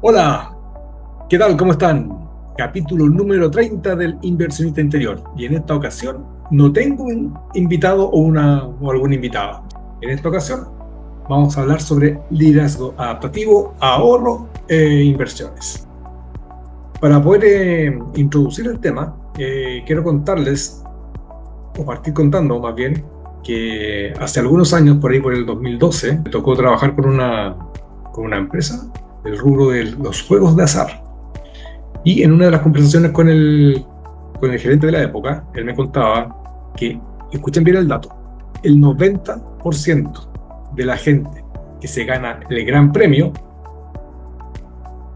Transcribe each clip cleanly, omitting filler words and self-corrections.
Hola, ¿qué tal? ¿Cómo están? Capítulo número 30 del Inversionista Interior. Y en esta ocasión no tengo un invitado o alguna invitada. En esta ocasión vamos a hablar sobre liderazgo adaptativo, ahorro e inversiones. Para poder introducir el tema, quiero contarles, o partir contando más bien, que hace algunos años, por ahí por el 2012, me tocó trabajar con una empresa del rubro de los juegos de azar. Y en una de las conversaciones con el gerente de la época, él me contaba que, escuchen bien el dato, el 90% de la gente que se gana el gran premio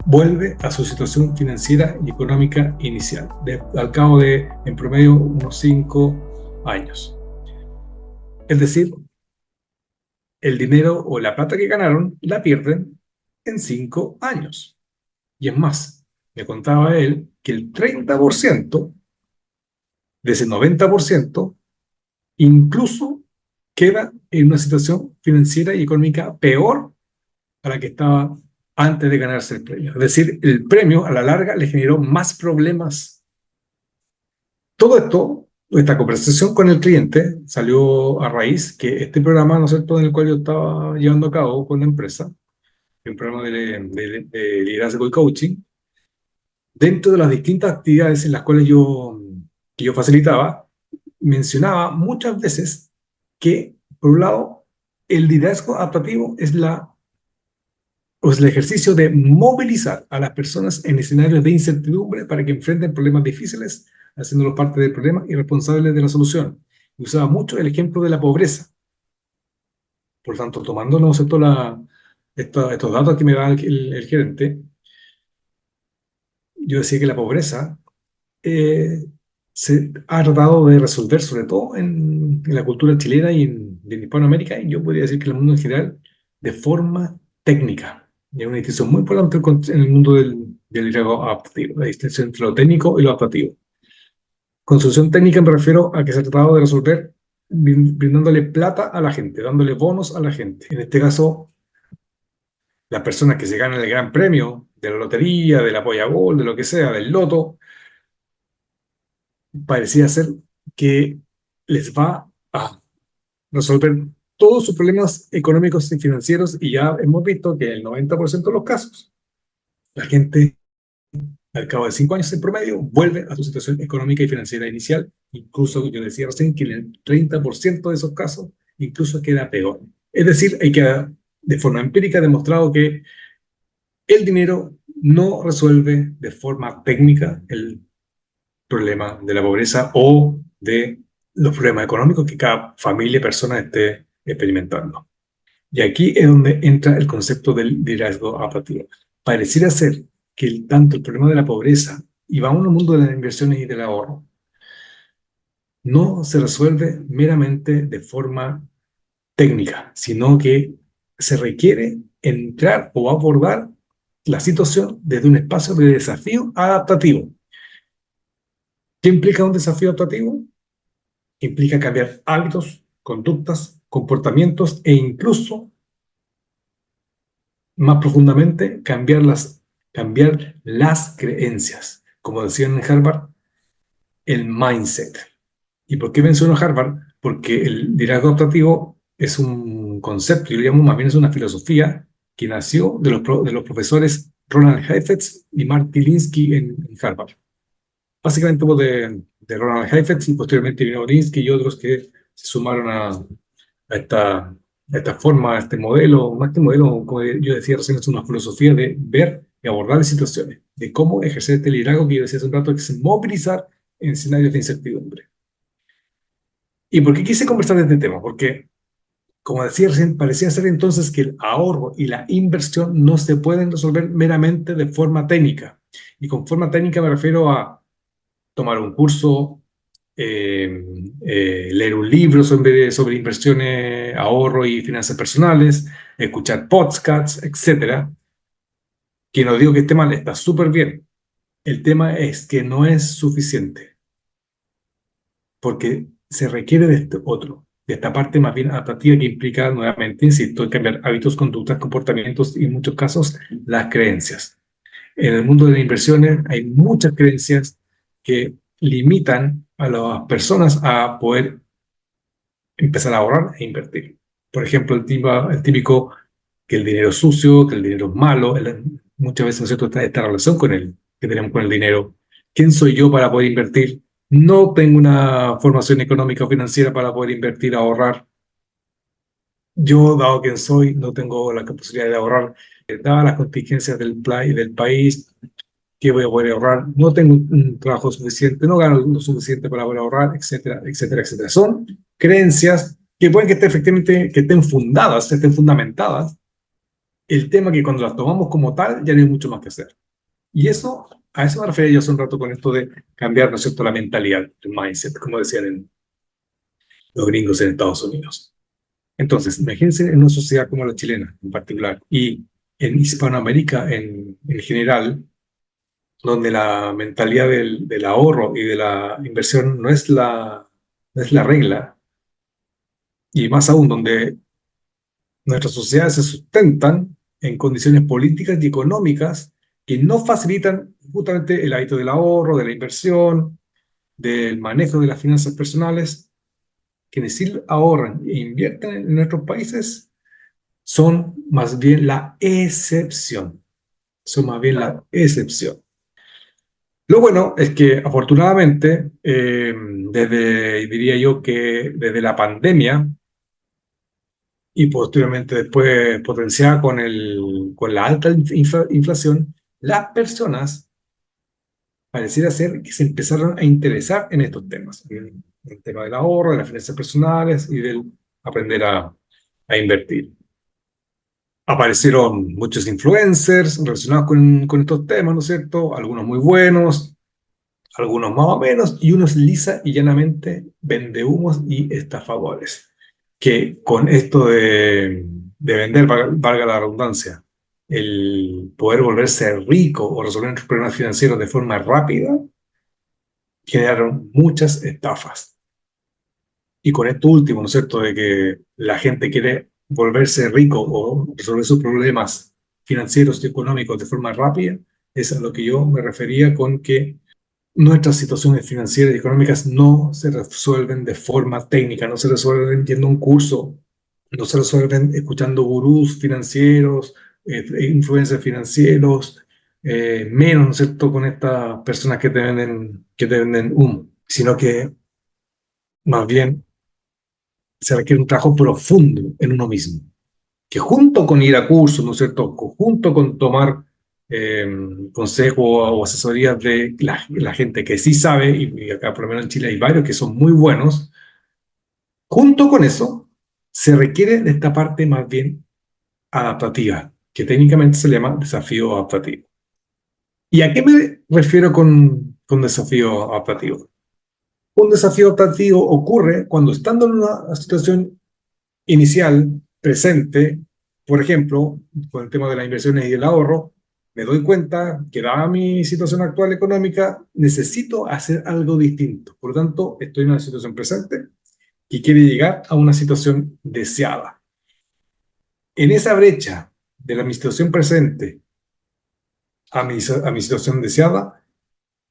vuelve a su situación financiera y económica inicial, al cabo de, en promedio, unos 5 años. Es decir, el dinero o la plata que ganaron la pierden en 5 años. Y es más, me contaba él que el 30% de ese 90% incluso queda en una situación financiera y económica peor a la que estaba antes de ganarse el premio. Es decir, el premio a la larga le generó más problemas. Todo esto, esta conversación con el cliente salió a raíz que este programa, ¿no es cierto?, en el cual yo estaba llevando a cabo con la empresa, un programa de liderazgo y coaching, dentro de las distintas actividades en las cuales que yo facilitaba, mencionaba muchas veces que, por un lado, el liderazgo adaptativo es el ejercicio de movilizar a las personas en escenarios de incertidumbre para que enfrenten problemas difíciles, haciéndolos parte del problema y responsables de la solución. Y usaba mucho el ejemplo de la pobreza. Por tanto, tomando, ¿no es cierto?, estos datos que me da el gerente, yo decía que la pobreza eh, se ha tratado de resolver, sobre todo en la cultura chilena y en Hispanoamérica, y yo podría decir que en el mundo en general, de forma técnica. Y hay una distinción muy importante en el mundo del liderazgo adaptativo, la distinción entre lo técnico y lo adaptativo. Con solución técnica me refiero a que se ha tratado de resolver brindándole plata a la gente, dándole bonos a la gente. En este caso, las personas que se ganan el gran premio de la lotería, de la Powerball, de lo que sea, del loto, parecía ser que les va a resolver todos sus problemas económicos y financieros, y ya hemos visto que en el 90% de los casos, la gente al cabo de 5 años en promedio vuelve a su situación económica y financiera inicial. Incluso yo decía recién que en el 30% de esos casos incluso queda peor. Es decir, hay que, de forma empírica, demostrado que el dinero no resuelve de forma técnica el problema de la pobreza o de los problemas económicos que cada familia y persona esté experimentando. Y aquí es donde entra el concepto del liderazgo adaptativo. Pareciera ser que tanto el problema de la pobreza, y vamos al mundo de las inversiones y del ahorro, no se resuelve meramente de forma técnica, sino que se requiere entrar o abordar la situación desde un espacio de desafío adaptativo. ¿Qué implica un desafío adaptativo? Implica cambiar hábitos, conductas, comportamientos e incluso, más profundamente, cambiar las creencias. Como decían en Harvard, el mindset. ¿Y por qué menciono Harvard? Porque el liderazgo adaptativo es un concepto, yo lo llamo más bien es una filosofía que nació de los profesores Ronald Heifetz y Mark Tilinsky en Harvard. Básicamente hubo de Ronald Heifetz y posteriormente vino Tilinsky y otros que se sumaron a esta forma, a este modelo. Más que modelo, como yo decía recién, es una filosofía de ver y abordar situaciones, de cómo ejercer este liderazgo que yo decía hace un rato, que es movilizar en escenarios de incertidumbre. ¿Y por qué quise conversar de este tema? Porque, como decía recién, parecía ser entonces que el ahorro y la inversión no se pueden resolver meramente de forma técnica. Y con forma técnica me refiero a tomar un curso, leer un libro sobre inversiones, ahorro y finanzas personales, escuchar podcasts, etcétera. Que no digo que esté mal, está súper bien. El tema es que no es suficiente, porque se requiere de este otro, de esta parte más bien adaptativa que implica, nuevamente, insisto, cambiar hábitos, conductas, comportamientos y en muchos casos las creencias. En el mundo de las inversiones hay muchas creencias que limitan a las personas a poder empezar a ahorrar e invertir. Por ejemplo, el típico que el dinero es sucio, que el dinero es malo, muchas veces, ¿no es cierto?, esta relación que tenemos con el dinero. ¿Quién soy yo para poder invertir? No tengo una formación económica o financiera para poder invertir, ahorrar. Yo, dado quien soy, no tengo la capacidad de ahorrar. Dadas las contingencias del país, ¿qué voy a poder ahorrar? No tengo un trabajo suficiente, no gano lo suficiente para poder ahorrar, etcétera, etcétera, etcétera. Son creencias que pueden que estén efectivamente, que estén fundadas, estén fundamentadas. El tema que cuando las tomamos como tal, ya no hay mucho más que hacer. Y eso, a eso me refería yo hace un rato con esto de cambiar, ¿no es cierto?, la mentalidad, el mindset, como decían los gringos en Estados Unidos. Entonces, imagínense en una sociedad como la chilena en particular y en Hispanoamérica en general, donde la mentalidad del ahorro y de la inversión no es la regla, y más aún donde nuestras sociedades se sustentan en condiciones políticas y económicas que no facilitan justamente el hábito del ahorro, de la inversión, del manejo de las finanzas personales. Quienes sí ahorran e invierten en nuestros países son más bien la excepción. Son más bien la excepción. Lo bueno es que afortunadamente, diría yo que desde la pandemia y posteriormente después potenciada con la alta inflación, las personas pareciera ser que se empezaron a interesar en estos temas, en el tema del ahorro, de las finanzas personales y del aprender a invertir. Aparecieron muchos influencers relacionados con estos temas, ¿no es cierto? Algunos muy buenos, algunos más o menos, y unos lisa y llanamente vendehumos y estafadores, que con esto de vender, valga la redundancia, el poder volverse rico o resolver nuestros problemas financieros de forma rápida, generaron muchas estafas. Y con esto último, ¿no es cierto?, de que la gente quiere volverse rico o resolver sus problemas financieros y económicos de forma rápida, es a lo que yo me refería con que nuestras situaciones financieras y económicas no se resuelven de forma técnica, no se resuelven yendo a un curso, no se resuelven escuchando gurús financieros, influencers financieros, menos, ¿no es cierto?, con estas personas que te venden humo, sino que más bien se requiere un trabajo profundo en uno mismo, que junto con ir a cursos, ¿no es cierto?, junto con tomar eh, consejos o asesorías de la gente que sí sabe, y acá por lo menos en Chile hay varios que son muy buenos, junto con eso se requiere de esta parte más bien adaptativa, que técnicamente se llama desafío adaptativo. ¿Y a qué me refiero con desafío adaptativo? Un desafío adaptativo ocurre cuando estando en una situación inicial, presente, por ejemplo, con el tema de las inversiones y el ahorro, me doy cuenta que dada mi situación actual económica, necesito hacer algo distinto. Por lo tanto, estoy en una situación presente y quiere llegar a una situación deseada. En esa brecha de mi situación presente a mi situación deseada,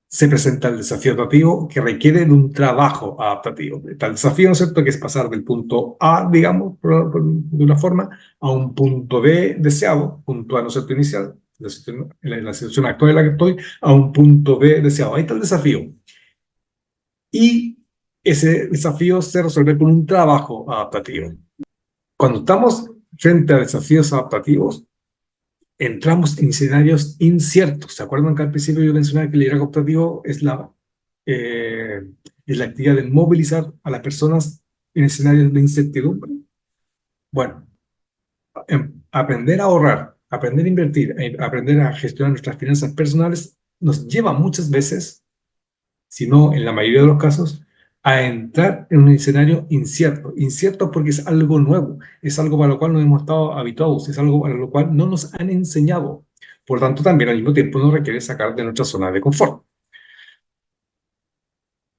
se presenta el desafío adaptativo que requiere de un trabajo adaptativo. Está el desafío, ¿no es cierto?, que es pasar del punto A, digamos, de una forma, a un punto B deseado, punto A, ¿no es cierto?, inicial, la situación actual en la que estoy, a un punto B deseado. Ahí está el desafío. Y ese desafío se resuelve con un trabajo adaptativo. Cuando estamos frente a desafíos adaptativos, entramos en escenarios inciertos. ¿Se acuerdan que al principio yo mencionaba que el liderazgo adaptativo es la actividad de movilizar a las personas en escenarios de incertidumbre? Bueno, aprender a ahorrar, aprender a invertir, aprender a gestionar nuestras finanzas personales nos lleva muchas veces, si no en la mayoría de los casos, a entrar en un escenario incierto. Incierto porque es algo nuevo, es algo para lo cual no hemos estado habituados, es algo para lo cual no nos han enseñado. Por tanto, también al mismo tiempo nos requiere sacar de nuestra zona de confort.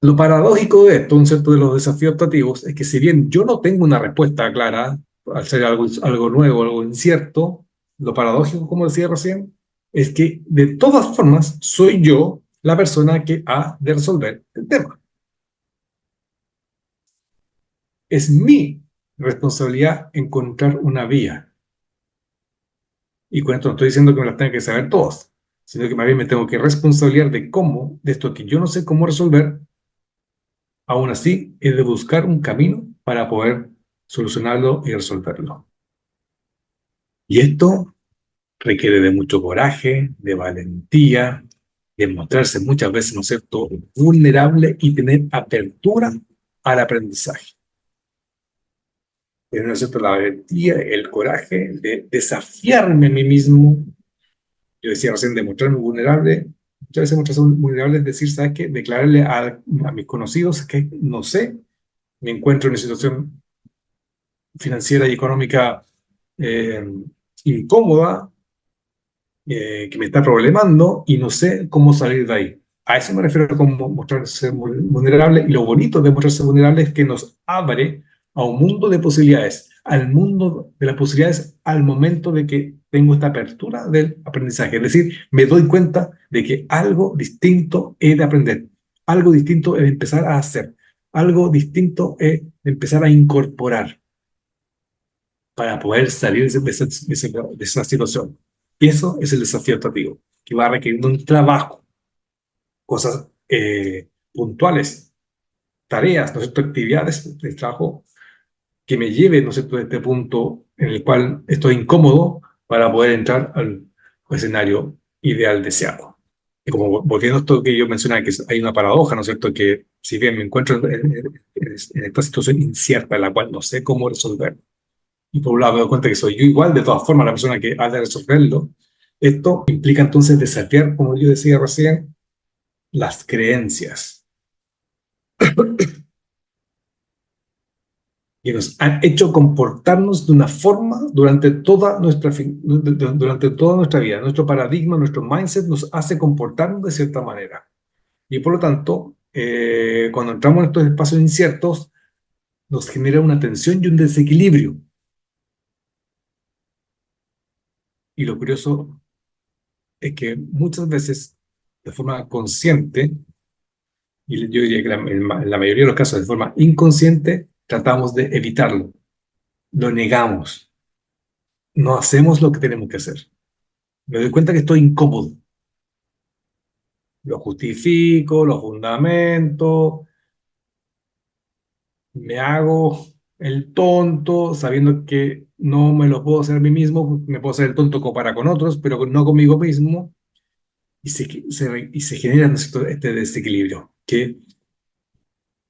Lo paradójico de esto, un cierto de los desafíos adaptativos, es que si bien yo no tengo una respuesta clara, al ser algo nuevo, algo incierto, lo paradójico, como decía recién, es que de todas formas soy yo la persona que ha de resolver el tema. Es mi responsabilidad encontrar una vía. Y con esto no estoy diciendo que me las tenga que saber todas, sino que más bien me tengo que responsabilizar de cómo, de esto que yo no sé cómo resolver, aún así he de buscar un camino para poder solucionarlo y resolverlo. Y esto requiere de mucho coraje, de valentía, de mostrarse muchas veces, ¿no es cierto?, vulnerable y tener apertura al aprendizaje. Tener, ¿no es cierto?, la valentía, el coraje de desafiarme a mí mismo. Yo decía recién de mostrarme vulnerable. Muchas veces mostrarse vulnerable es decir, ¿sabes qué? Declararle a mis conocidos que no sé, me encuentro en una situación financiera y económica eh, incómoda, que me está problemando y no sé cómo salir de ahí. A eso me refiero con mostrarse vulnerable, y lo bonito de mostrarse vulnerable es que nos abre a un mundo de posibilidades, al mundo de las posibilidades al momento de que tengo esta apertura del aprendizaje. Es decir, me doy cuenta de que algo distinto he de aprender, algo distinto he de empezar a hacer, algo distinto he de empezar a incorporar para poder salir de esa situación. Y eso es el desafío educativo, que va requiriendo un trabajo, cosas puntuales, tareas, ¿no es cierto?, actividades de trabajo que me lleven, ¿no es cierto?, a este punto en el cual estoy incómodo para poder entrar al escenario ideal deseado. Y como volviendo a esto que yo mencionaba, que hay una paradoja, ¿no es cierto?, que si bien me encuentro en esta situación incierta, en la cual no sé cómo resolver, y por un lado me doy cuenta que soy yo igual, de todas formas, la persona que ha de resolverlo, esto implica entonces desafiar, como yo decía recién, las creencias que nos han hecho comportarnos de una forma durante toda nuestra vida. Nuestro paradigma, nuestro mindset nos hace comportarnos de cierta manera. Y por lo tanto, cuando entramos en estos espacios inciertos, nos genera una tensión y un desequilibrio. Y lo curioso es que muchas veces, de forma consciente, y yo diría que en la mayoría de los casos de forma inconsciente, tratamos de evitarlo, lo negamos, no hacemos lo que tenemos que hacer. Me doy cuenta que estoy incómodo, lo justifico, lo fundamento, me hago el tonto, sabiendo que no me lo puedo hacer a mí mismo, me puedo hacer el tonto para con otros, pero no conmigo mismo, y se genera, ¿no es cierto?, este desequilibrio, que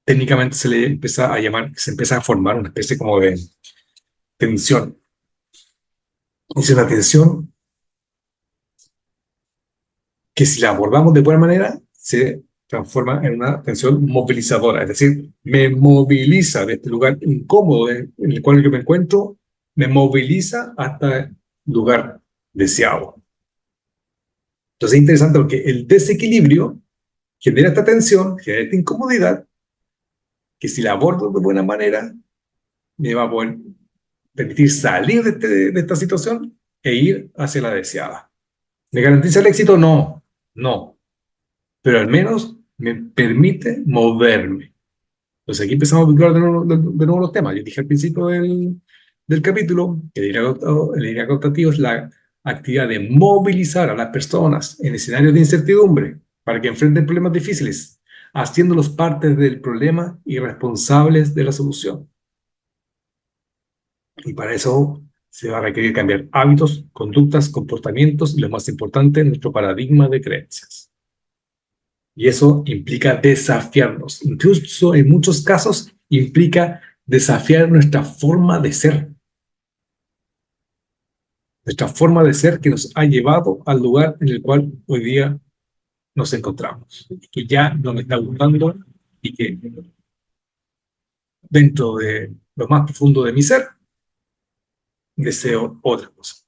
técnicamente se le empieza a llamar, se empieza a formar una especie como de tensión. Es una tensión que, si la abordamos de buena manera, se transforma en una tensión movilizadora, es decir, me moviliza de este lugar incómodo en el cual yo me encuentro, me moviliza hasta el lugar deseado. Entonces es interesante porque el desequilibrio genera esta tensión, genera esta incomodidad, que si la abordo de buena manera, me va a poder permitir salir de esta situación e ir hacia la deseada. ¿Me garantiza el éxito? No, no, pero al menos me permite moverme. Entonces aquí empezamos a vincular de nuevo los temas. Yo dije al principio del capítulo que el liderazgo adaptativo es la actividad de movilizar a las personas en escenarios de incertidumbre para que enfrenten problemas difíciles, haciéndolos parte del problema y responsables de la solución. Y para eso se va a requerir cambiar hábitos, conductas, comportamientos y, lo más importante, nuestro paradigma de creencias. Y eso implica desafiarnos. Incluso en muchos casos implica desafiar nuestra forma de ser. Nuestra forma de ser que nos ha llevado al lugar en el cual hoy día nos encontramos. Que ya no me está gustando y que dentro de lo más profundo de mi ser deseo otra cosa.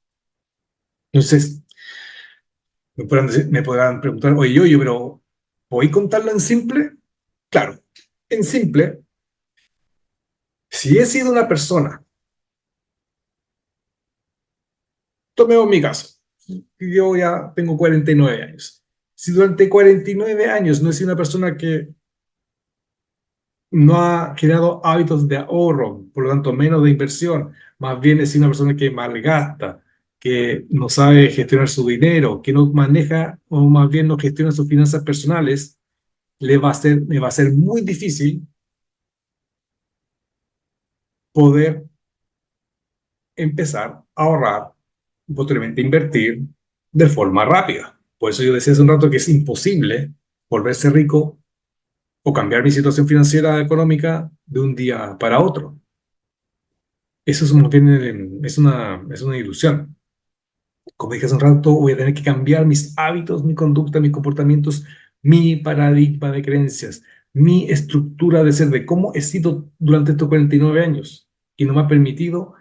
Entonces, me podrán preguntar, oye, pero ¿voy a contarlo en simple? Claro, en simple, si he sido una persona, tomemos mi caso, yo ya tengo 49 años. Si durante 49 años no he sido una persona que no ha generado hábitos de ahorro, por lo tanto menos de inversión, más bien es una persona que malgasta, que no sabe gestionar su dinero, que no maneja o más bien no gestiona sus finanzas personales, me va a ser muy difícil poder empezar a ahorrar y posteriormente invertir de forma rápida. Por eso yo decía hace un rato que es imposible volverse rico o cambiar mi situación financiera económica de un día para otro. Eso es una ilusión. Como dije hace un rato, voy a tener que cambiar mis hábitos, mi conducta, mis comportamientos, mi paradigma de creencias, mi estructura de ser, de cómo he sido durante estos 49 años, y no me ha permitido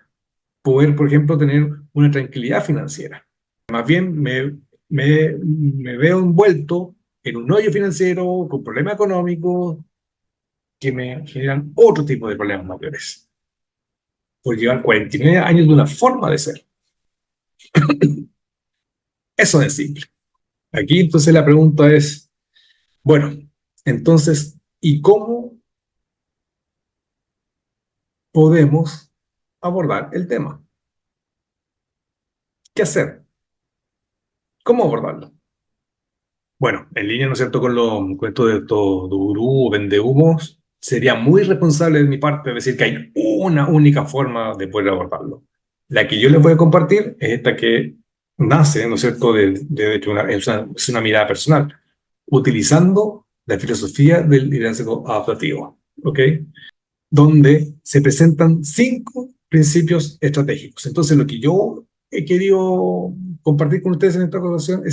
poder, por ejemplo, tener una tranquilidad financiera. Más bien me veo envuelto en un hoyo financiero, con problemas económicos que me generan otro tipo de problemas mayores, por llevar 49 años de una forma de ser. Eso es simple. Aquí entonces la pregunta es, bueno, entonces, ¿y cómo podemos abordar el tema? ¿Qué hacer? ¿Cómo abordarlo? Bueno, en línea, ¿no es cierto?, con los cuentos de estos gurú o vendehumos, sería muy responsable de mi parte decir que hay una única forma de poder abordarlo. La que yo les voy a compartir es esta que nace, ¿no es cierto?, de hecho, es una mirada personal, utilizando la filosofía del liderazgo adaptativo, ¿ok? Donde se presentan 5 principios estratégicos. Entonces, lo que yo he querido compartir con ustedes en esta conversación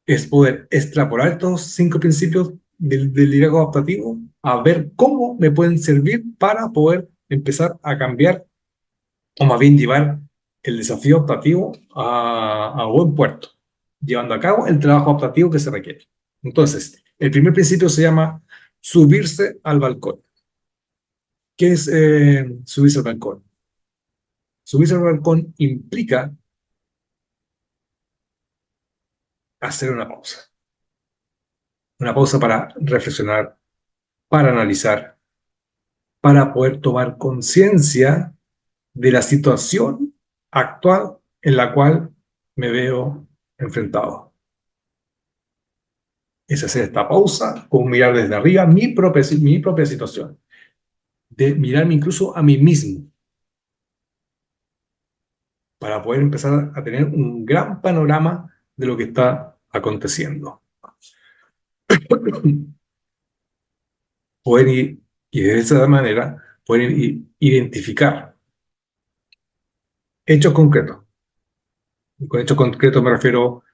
es poder extrapolar estos 5 principios del liderazgo adaptativo a ver cómo me pueden servir para poder empezar a cambiar o más bien llevar el desafío adaptativo a buen puerto, llevando a cabo el trabajo adaptativo que se requiere. Entonces, el primer principio se llama subirse al balcón. ¿Qué es subirse al balcón? Subirse al balcón implica hacer una pausa para reflexionar, para analizar, para poder tomar conciencia de la situación actual en la cual me veo enfrentado. Es hacer esta pausa, con mirar desde arriba mi propia situación, de mirarme incluso a mí mismo, para poder empezar a tener un gran panorama de lo que está aconteciendo. Poder ir, y de esa manera, poder identificar hechos concretos. Y con hechos concretos me refiero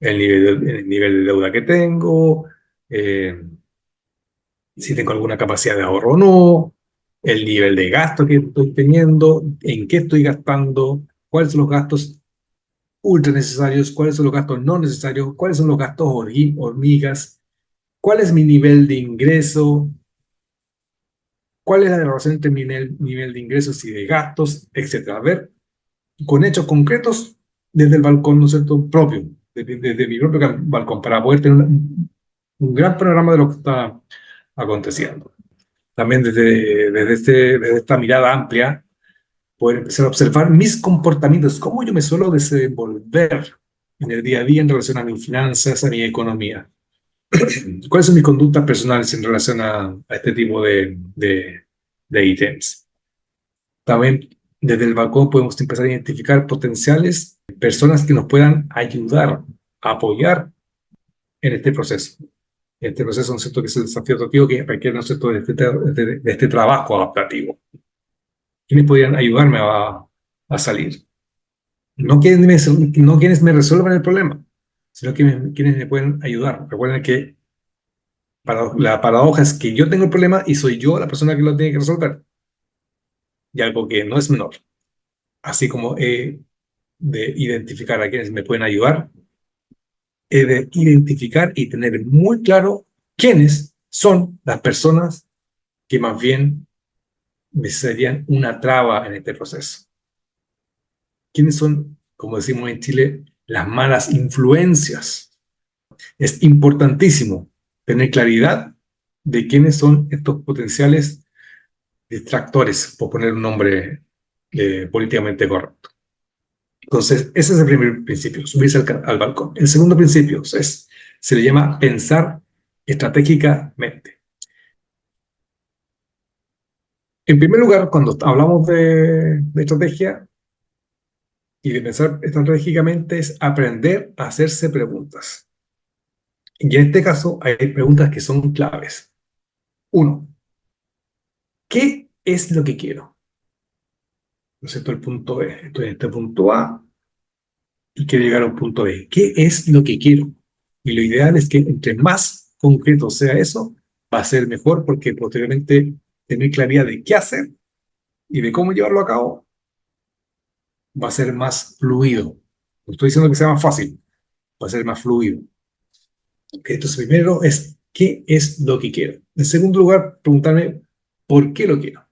el nivel de deuda que tengo, eh, si tengo alguna capacidad de ahorro o no, el nivel de gasto que estoy teniendo, en qué estoy gastando, cuáles son los gastos ultra necesarios, cuáles son los gastos no necesarios, cuáles son los gastos hormigas, cuál es mi nivel de ingreso, cuál es la relación entre mi nivel de ingresos y de gastos, etcétera. A ver, con hechos concretos desde el balcón, ¿no es cierto?, propio, desde mi propio balcón, para poder tener un gran panorama de lo que está aconteciendo. También desde esta mirada amplia, poder empezar a observar mis comportamientos, cómo yo me suelo desenvolver en el día a día en relación a mis finanzas, a mi economía. ¿Cuáles son mis conductas personales en relación a este tipo de ítems? También desde el balcón podemos empezar a identificar potenciales personas que nos puedan ayudar, apoyar en este proceso. Este proceso, ¿no es cierto?, que es el desafío adaptativo que requiere, ¿no es cierto?, de este trabajo adaptativo. ¿Quiénes podrían ayudarme a salir? No quienes me resuelvan el problema, sino quienes me pueden ayudar. Recuerden que la paradoja es que yo tengo el problema y soy yo la persona que lo tiene que resolver. Y algo que no es menor. Así como he de identificar a quienes me pueden ayudar, he de identificar y tener muy claro quiénes son las personas que más bien me serían una traba en este proceso. ¿Quiénes son como decimos en Chile, las malas influencias. Es importantísimo tener claridad de quiénes son estos potenciales distractores, por poner un nombre políticamente correcto. Entonces, ese es el primer principio, subirse al balcón. El segundo principio se le llama pensar estratégicamente. En primer lugar, cuando hablamos de estrategia y de pensar estratégicamente, es aprender a hacerse preguntas. Y en este caso hay preguntas que son claves. Uno, ¿qué es lo que quiero? ¿No es cierto? El punto B. Estoy en este punto A y quiero llegar a un punto B. ¿Qué es lo que quiero? Y lo ideal es que entre más concreto sea eso, va a ser mejor porque posteriormente tener claridad de qué hacer y de cómo llevarlo a cabo va a ser más fluido. No estoy diciendo que sea más fácil, va a ser más fluido. Entonces, primero es qué es lo que quiero. En segundo lugar, preguntarme por qué lo quiero.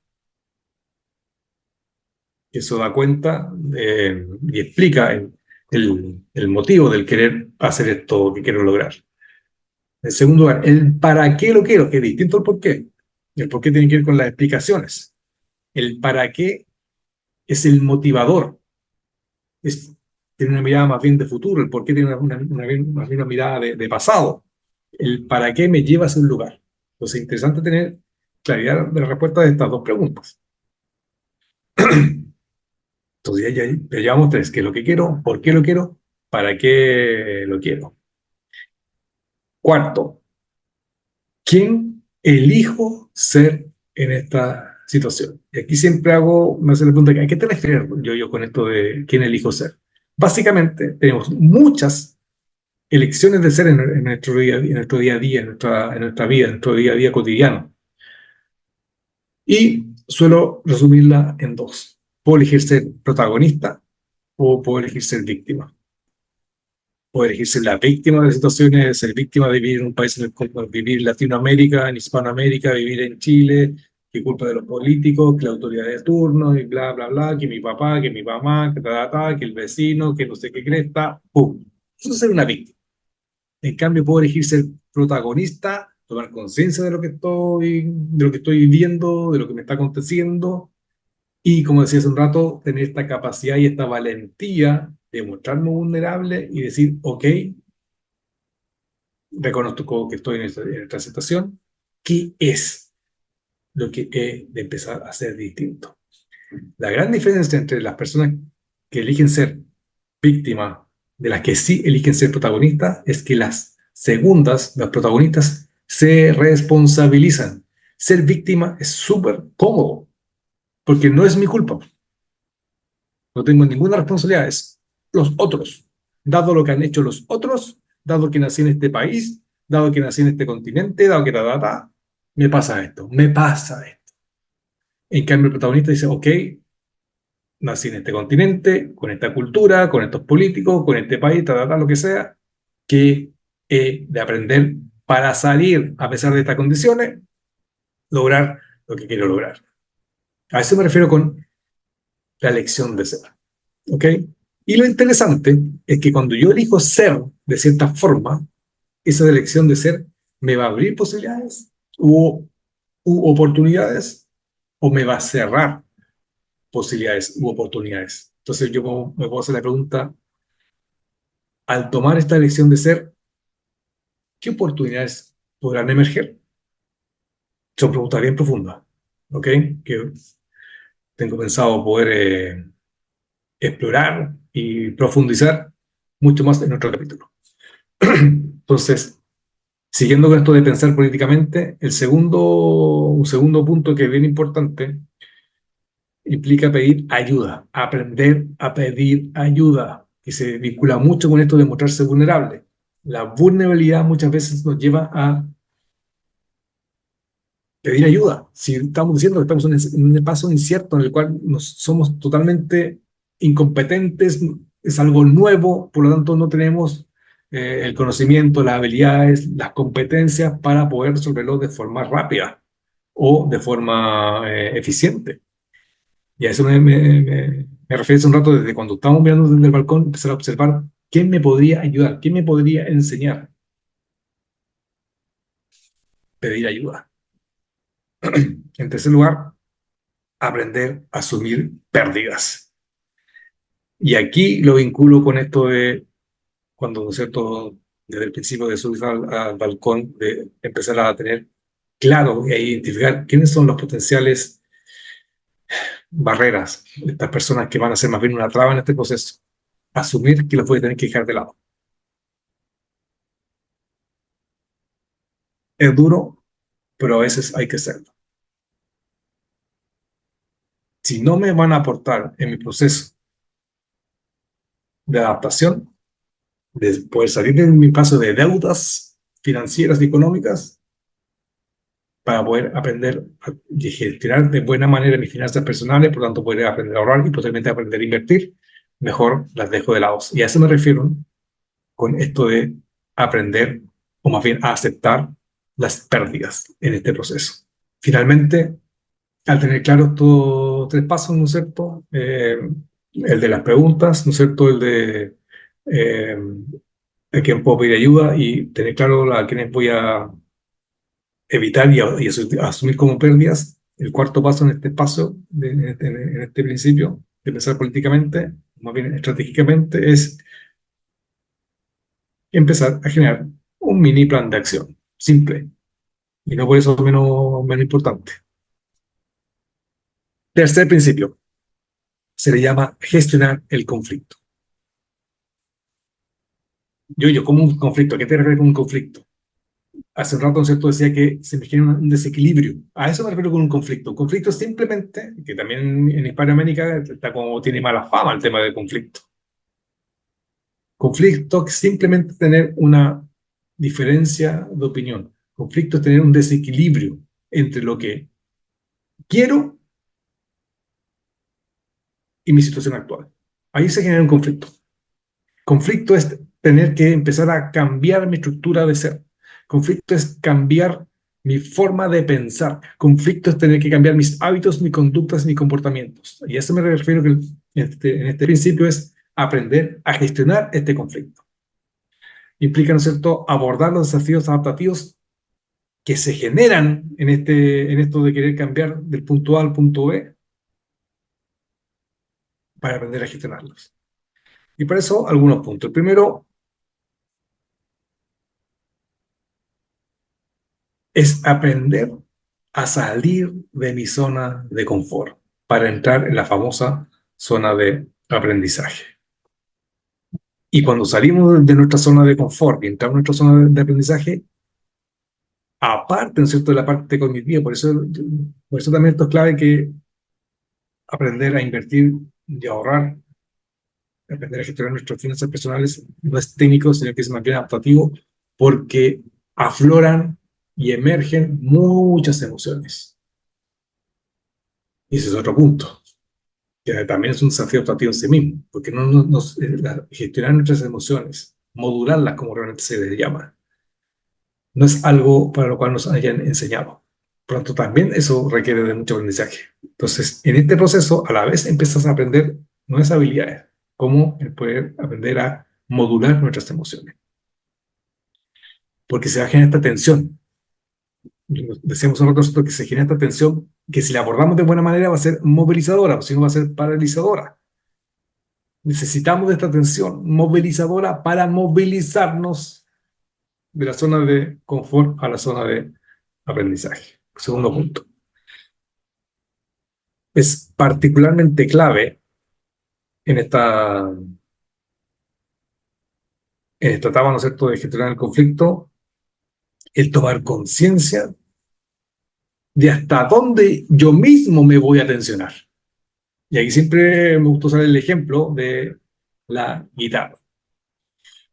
Eso da cuenta y explica el motivo del querer hacer esto que quiero lograr. En segundo lugar, el para qué lo quiero, que es distinto al por qué. El por qué tiene que ver con las explicaciones. El para qué es el motivador. Tiene una mirada más bien de futuro. El por qué tiene más bien una mirada de pasado. El para qué me lleva a ese lugar. Entonces es interesante tener claridad de la respuesta de estas dos preguntas. Entonces ya llevamos tres, qué es lo que quiero, por qué lo quiero, para qué lo quiero. Cuarto, ¿quién elijo ser en esta situación? Y aquí siempre me hace la pregunta, ¿a qué te refieres yo con esto de quién elijo ser? Básicamente, tenemos muchas elecciones de ser en nuestro día a día, en nuestra vida, en nuestro día a día cotidiano. Y suelo resumirla en dos. Puedo elegir ser protagonista o puedo elegir ser víctima. Puedo elegir ser la víctima de situaciones, ser víctima de vivir en un país, vivir en Latinoamérica, en Hispanoamérica, vivir en Chile, que culpa de los políticos, que la autoridad de turno, y bla, bla, bla, que mi papá, que mi mamá, que el vecino, que no sé qué cresta, ¡pum! Eso es ser una víctima. En cambio, puedo elegir ser protagonista, tomar conciencia de lo que estoy viviendo, de lo que me está aconteciendo, y como decía hace un rato, tener esta capacidad y esta valentía de mostrarme vulnerable y decir, ok, reconozco que estoy en esta situación, ¿qué es lo que he de empezar a hacer distinto? La gran diferencia entre las personas que eligen ser víctimas de las que sí eligen ser protagonistas es que las segundas, las protagonistas, se responsabilizan. Ser víctima es súper cómodo, porque no es mi culpa. No tengo ninguna responsabilidad, es los otros. Dado lo que han hecho los otros, dado que nací en este país, dado que nací en este continente, dado que me pasa esto, me pasa esto. En cambio, el protagonista dice, ok, nací en este continente, con esta cultura, con estos políticos, con este país, lo que sea, que he de aprender para salir, a pesar de estas condiciones, lograr lo que quiero lograr. A eso me refiero con la elección de ser. ¿Ok? Y lo interesante es que cuando yo elijo ser de cierta forma, esa elección de ser me va a abrir posibilidades u oportunidades o me va a cerrar posibilidades u oportunidades. Entonces yo me puedo hacer la pregunta, al tomar esta elección de ser, ¿qué oportunidades podrán emerger? Son preguntas bien profundas, ¿ok? Que tengo pensado poder explorar y profundizar mucho más en otro capítulo. Entonces, siguiendo con esto de pensar políticamente, un segundo punto que es bien importante implica pedir ayuda, aprender a pedir ayuda, que se vincula mucho con esto de mostrarse vulnerable. La vulnerabilidad muchas veces nos lleva a pedir ayuda. Si estamos diciendo que estamos en un espacio incierto en el cual somos totalmente incompetentes, es algo nuevo, por lo tanto no tenemos el conocimiento, las habilidades, las competencias para poder resolverlo de forma rápida o de forma eficiente. Y a eso Me refiero hace un rato desde cuando estábamos mirando desde el balcón, empezar a observar quién me podría ayudar, quién me podría enseñar, pedir ayuda. En tercer lugar, aprender a asumir pérdidas. Y aquí lo vinculo con esto de cuando, ¿no es cierto?, desde el principio de subir al balcón, de empezar a tener claro e identificar quiénes son los potenciales barreras, estas personas que van a ser más bien una traba en este proceso. Asumir que los voy a tener que dejar de lado. Es duro, pero a veces hay que hacerlo. Si no me van a aportar en mi proceso de adaptación, de poder salir de mi paso de deudas financieras y económicas, para poder aprender a gestionar de buena manera mis finanzas personales, por lo tanto poder aprender a ahorrar y posiblemente aprender a invertir, mejor las dejo de lado. Y a eso me refiero con esto de aprender, o más bien a aceptar las pérdidas en este proceso. Finalmente, al tener claros estos tres pasos, ¿no es cierto? El de las preguntas, ¿no es cierto? El de a quién puedo pedir ayuda y tener claro a quiénes voy a evitar y asumir como pérdidas. El cuarto paso en este paso, en este principio de pensar políticamente, más bien estratégicamente, es empezar a generar un mini plan de acción, simple, y no por eso menos importante. Tercer principio, se le llama gestionar el conflicto. ¿Cómo un conflicto? ¿A qué te refieres con un conflicto? Hace un rato, ¿no es cierto?, decía que se me genera un desequilibrio. A eso me refiero con un conflicto. Un conflicto es simplemente, que también en Hispanoamérica está como tiene mala fama el tema del conflicto. Conflicto es simplemente tener una diferencia de opinión. Conflicto es tener un desequilibrio entre lo que quiero y mi situación actual. Ahí se genera un conflicto. Conflicto es tener que empezar a cambiar mi estructura de ser. Conflicto es cambiar mi forma de pensar. Conflicto es tener que cambiar mis hábitos, mis conductas, mis comportamientos. Y a eso me refiero que en este principio es aprender a gestionar este conflicto. Implica, ¿no es cierto?, abordar los desafíos adaptativos que se generan en esto de querer cambiar del punto A al punto B para aprender a gestionarlos. Y para eso, algunos puntos. El primero es aprender a salir de mi zona de confort para entrar en la famosa zona de aprendizaje. Y cuando salimos de nuestra zona de confort y entramos en nuestra zona de aprendizaje, aparte, ¿no es cierto?, de la parte cognitiva, por eso también esto es clave que aprender a invertir y ahorrar, aprender a gestionar nuestras finanzas personales no es técnico, sino que es más bien adaptativo, porque afloran y emergen muchas emociones. Y ese es otro punto, que también es un desafío adaptativo en sí mismo, porque gestionar nuestras emociones, modularlas como realmente se les llama, no es algo para lo cual nos hayan enseñado. Por lo tanto, también eso requiere de mucho aprendizaje. Entonces, en este proceso, a la vez empiezas a aprender nuevas habilidades, como el poder aprender a modular nuestras emociones. Porque se va a generar esta tensión. Decíamos nosotros que se genera esta tensión que si la abordamos de buena manera va a ser movilizadora, o si no va a ser paralizadora. Necesitamos de esta tensión movilizadora para movilizarnos de la zona de confort a la zona de aprendizaje. Segundo punto. Es particularmente clave en esta etapa, ¿no es cierto?, de gestionar el conflicto, el tomar conciencia de hasta dónde yo mismo me voy a tensionar. Y aquí siempre me gusta usar el ejemplo de la guitarra.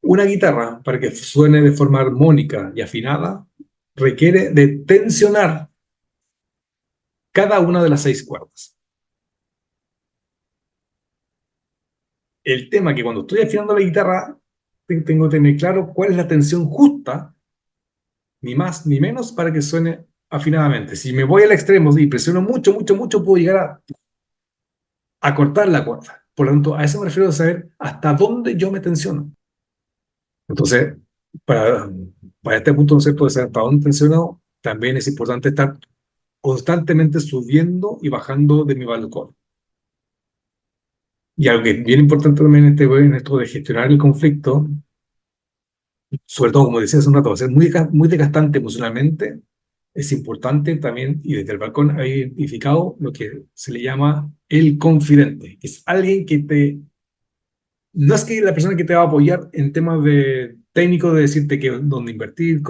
Una guitarra, para que suene de forma armónica y afinada, requiere de tensionar cada una de las 6 cuerdas. El tema es que cuando estoy afinando la guitarra, tengo que tener claro cuál es la tensión justa, ni más ni menos, para que suene afinadamente. Si me voy al extremo y presiono mucho, mucho, mucho, puedo llegar a cortar la cuerda. Por lo tanto, a eso me refiero a saber hasta dónde yo me tensiono. Entonces, para, para este punto, ¿no es cierto?, de saber hasta dónde tensiono, también es importante estar constantemente subiendo y bajando de mi balcón. Y algo que es bien importante también en esto de gestionar el conflicto, sobre todo, como decía hace un rato, va a ser muy desgastante emocionalmente, es importante también, y desde el balcón haber identificado lo que se le llama el confidente, que es alguien que no es que la persona que te va a apoyar en temas de técnicos, de decirte que dónde invertir,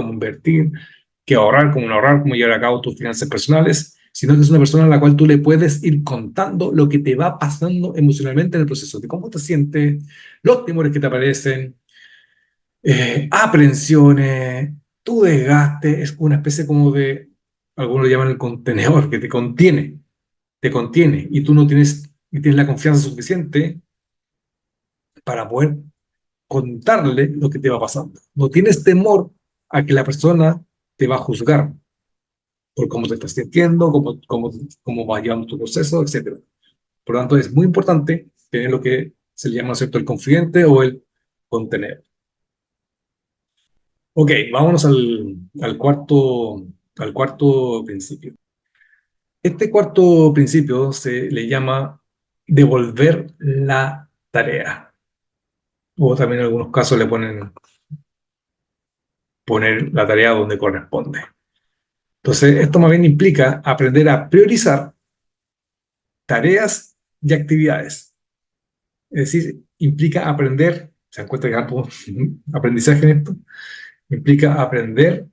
qué ahorrar, cómo no ahorrar, cómo llevar a cabo tus finanzas personales, sino que es una persona a la cual tú le puedes ir contando lo que te va pasando emocionalmente en el proceso, de cómo te sientes, los temores que te aparecen, aprensiones, tu desgaste, es una especie como de, algunos lo llaman el contenedor, que te contiene, y tienes la confianza suficiente para poder contarle lo que te va pasando. No tienes temor a que la persona te va a juzgar por cómo te estás sintiendo, cómo va llevando tu proceso, etcétera. Por lo tanto, es muy importante tener lo que se le llama, ¿cierto?, el confidente o el contenedor. Ok, vámonos al cuarto principio. Este cuarto principio se le llama devolver la tarea. O también en algunos casos le poner la tarea donde corresponde. Entonces, esto más bien implica aprender a priorizar tareas y actividades. Es decir, implica aprender, se encuentra que harto aprendizaje en esto, implica aprender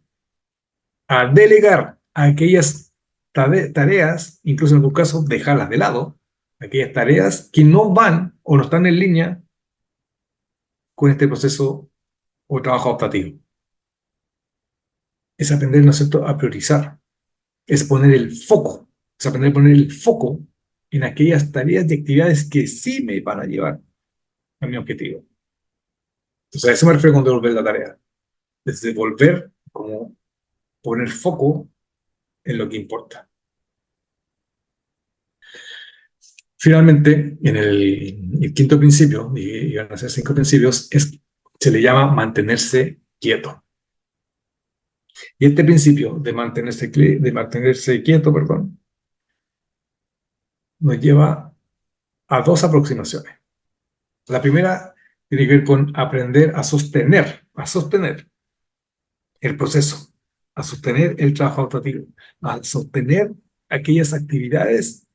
a delegar aquellas tareas, incluso en algún caso dejarlas de lado, aquellas tareas que no van o no están en línea con este proceso o trabajo adaptativo. Es aprender, ¿no es cierto?, a priorizar, es poner el foco, es aprender a poner el foco en aquellas tareas y actividades que sí me van a llevar a mi objetivo. Entonces, a eso me refiero con devolver la tarea. Es devolver como poner foco en lo que importa. Finalmente, en el quinto principio, y van a ser 5 principios, se le llama mantenerse quieto. Y este principio de mantenerse quieto, perdón, nos lleva a 2 aproximaciones. La primera tiene que ver con aprender a sostener el proceso, a sostener el trabajo adaptativo, a sostener aquellas actividades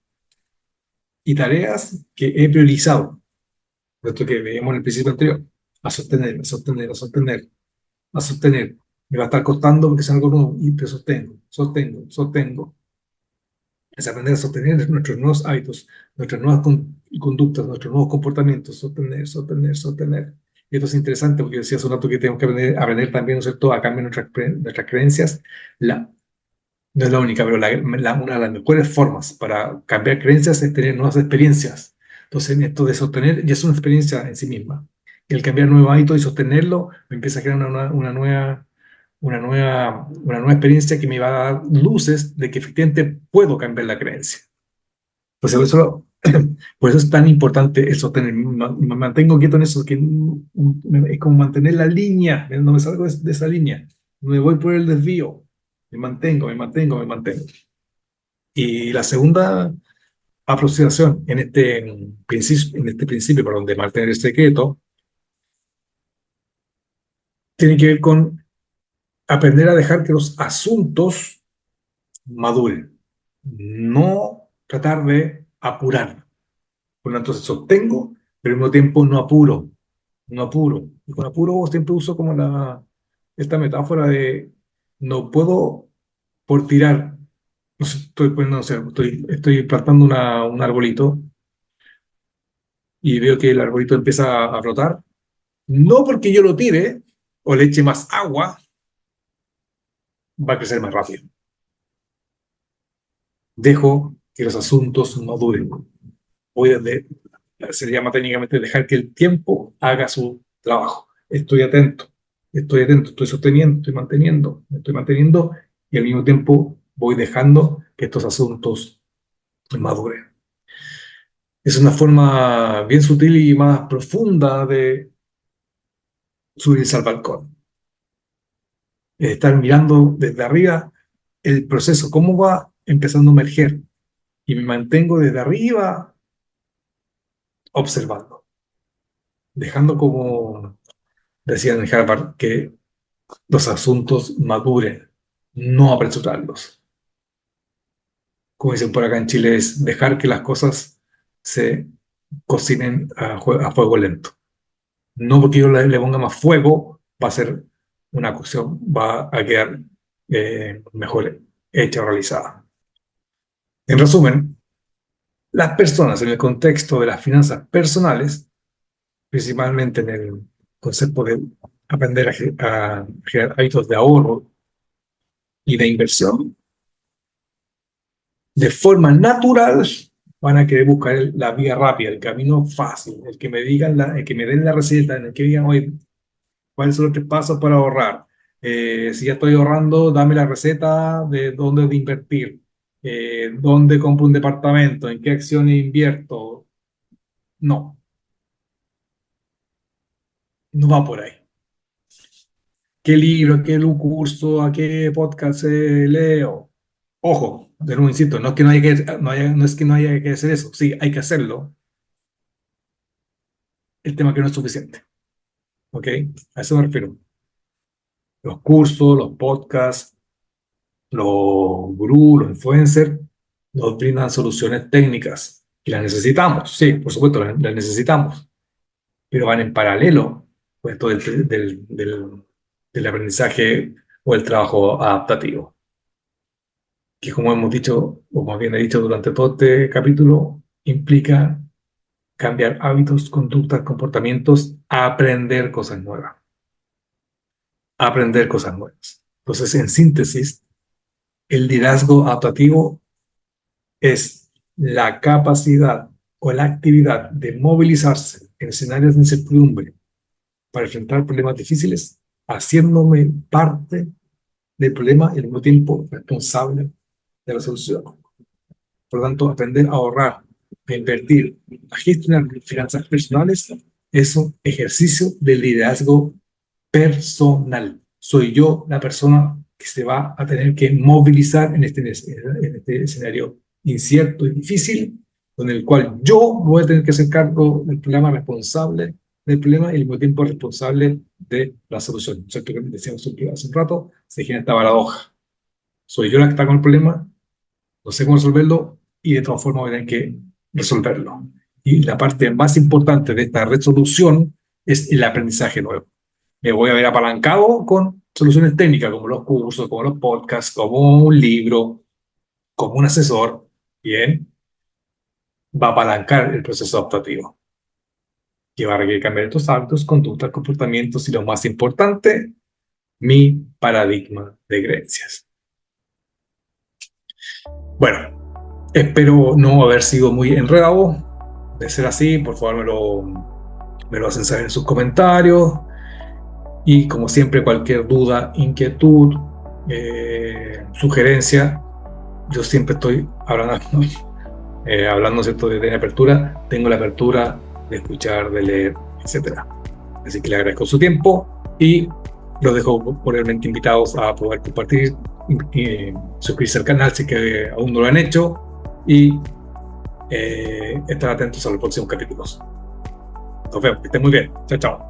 y tareas que he priorizado, esto que veíamos en el principio anterior, a sostener, a sostener, a sostener, a sostener. Me va a estar costando porque es algo nuevo, y te sostengo. Es aprender a sostener nuestros nuevos hábitos, nuestras nuevas conductas, nuestros nuevos comportamientos, sostener. Y esto es interesante porque decía hace un rato que tenemos que aprender también, ¿no es cierto?, a cambiar nuestras creencias. No es la única, pero una de las mejores formas para cambiar creencias es tener nuevas experiencias. Entonces, en esto de sostener ya es una experiencia en sí misma. Y el cambiar nuevos hábitos y sostenerlo me empieza a crear una nueva experiencia que me va a dar luces de que efectivamente puedo cambiar la creencia. Pues por eso es tan importante el sostener. Me mantengo quieto en eso, que es como mantener la línea, no me salgo de esa línea, no me voy por el desvío, me mantengo. Y la segunda aproximación en este principio, perdón, de mantenerse quieto, tiene que ver con aprender a dejar que los asuntos maduren, no tratar de apurar. Por lo tanto, sostengo, pero al mismo tiempo no apuro. Y con apuro siempre uso como esta metáfora de no puedo por tirar. No sé, estoy poniendo, no sé, estoy plantando un arbolito y veo que el arbolito empieza a brotar. No porque yo lo tire o le eche más agua, va a crecer más rápido. Dejo que los asuntos maduren. Se llama técnicamente dejar que el tiempo haga su trabajo. Estoy sosteniendo, me estoy manteniendo y al mismo tiempo voy dejando que estos asuntos maduren. Es una forma bien sutil y más profunda de subirse al balcón. Es estar mirando desde arriba el proceso, cómo va empezando a emerger. Y me mantengo desde arriba observando, dejando, como decían en Harvard, que los asuntos maduren, no apresurarlos. Como dicen por acá en Chile, es dejar que las cosas se cocinen a fuego lento. No porque yo le ponga más fuego, va a ser una cocción, va a quedar mejor hecha o realizada. En resumen, las personas en el contexto de las finanzas personales, principalmente en el concepto de aprender a generar hábitos de ahorro y de inversión, de forma natural van a querer buscar la vía rápida, el camino fácil, el que me digan el que me den la receta, en el que digan, oye, ¿cuáles son los 3 pasos para ahorrar? Si ya estoy ahorrando, dame la receta de dónde de invertir, dónde compro un departamento, en qué acciones invierto. No, no va por ahí. ¿Qué libro, qué curso, a qué podcast leo? Ojo, de nuevo insisto, no es que no es que no haya que hacer eso, sí, hay que hacerlo. El tema que no es suficiente, ¿ok? A eso me refiero. Los cursos, los podcasts, los gurús, los influencers, nos brindan soluciones técnicas y las necesitamos, sí, por supuesto, las necesitamos, pero van en paralelo con esto del aprendizaje o el trabajo adaptativo, que como hemos dicho, o más bien he dicho durante todo este capítulo, implica cambiar hábitos, conductas, comportamientos, aprender cosas nuevas. Aprender cosas nuevas. Entonces, en síntesis, el liderazgo adaptativo es la capacidad o la actividad de movilizarse en escenarios de incertidumbre para enfrentar problemas difíciles, haciéndome parte del problema y al mismo tiempo responsable de la solución. Por lo tanto, aprender a ahorrar, a invertir, a gestionar finanzas personales es un ejercicio de liderazgo personal. Soy yo la persona que se va a tener que movilizar en este escenario incierto y difícil, con el cual yo voy a tener que hacer cargo del problema, responsable del problema y al mismo tiempo responsable de la solución. ¿Cierto? Que decíamos hace un rato, se genera esta paradoja. Soy yo la que está con el problema, no sé cómo resolverlo y de todas formas voy a tener que resolverlo. Y la parte más importante de esta resolución es el aprendizaje nuevo. Me voy a ver apalancado con soluciones técnicas como los cursos, como los podcasts, como un libro, como un asesor. Bien, va a apalancar el proceso adaptativo, que va a requerir cambiar estos hábitos, conductas, comportamientos y lo más importante, mi paradigma de creencias. Bueno, espero no haber sido muy enredado. De ser así, por favor me lo hacen saber en sus comentarios. Y como siempre, cualquier duda, inquietud, sugerencia, yo siempre estoy hablando ¿cierto? de tener apertura, tengo la apertura de escuchar, de leer, etc. Así que le agradezco su tiempo y los dejo cordialmente invitados a poder compartir, suscribirse al canal si que aún no lo han hecho y estar atentos a los próximos capítulos. Nos vemos, que estén muy bien. Chao, chao.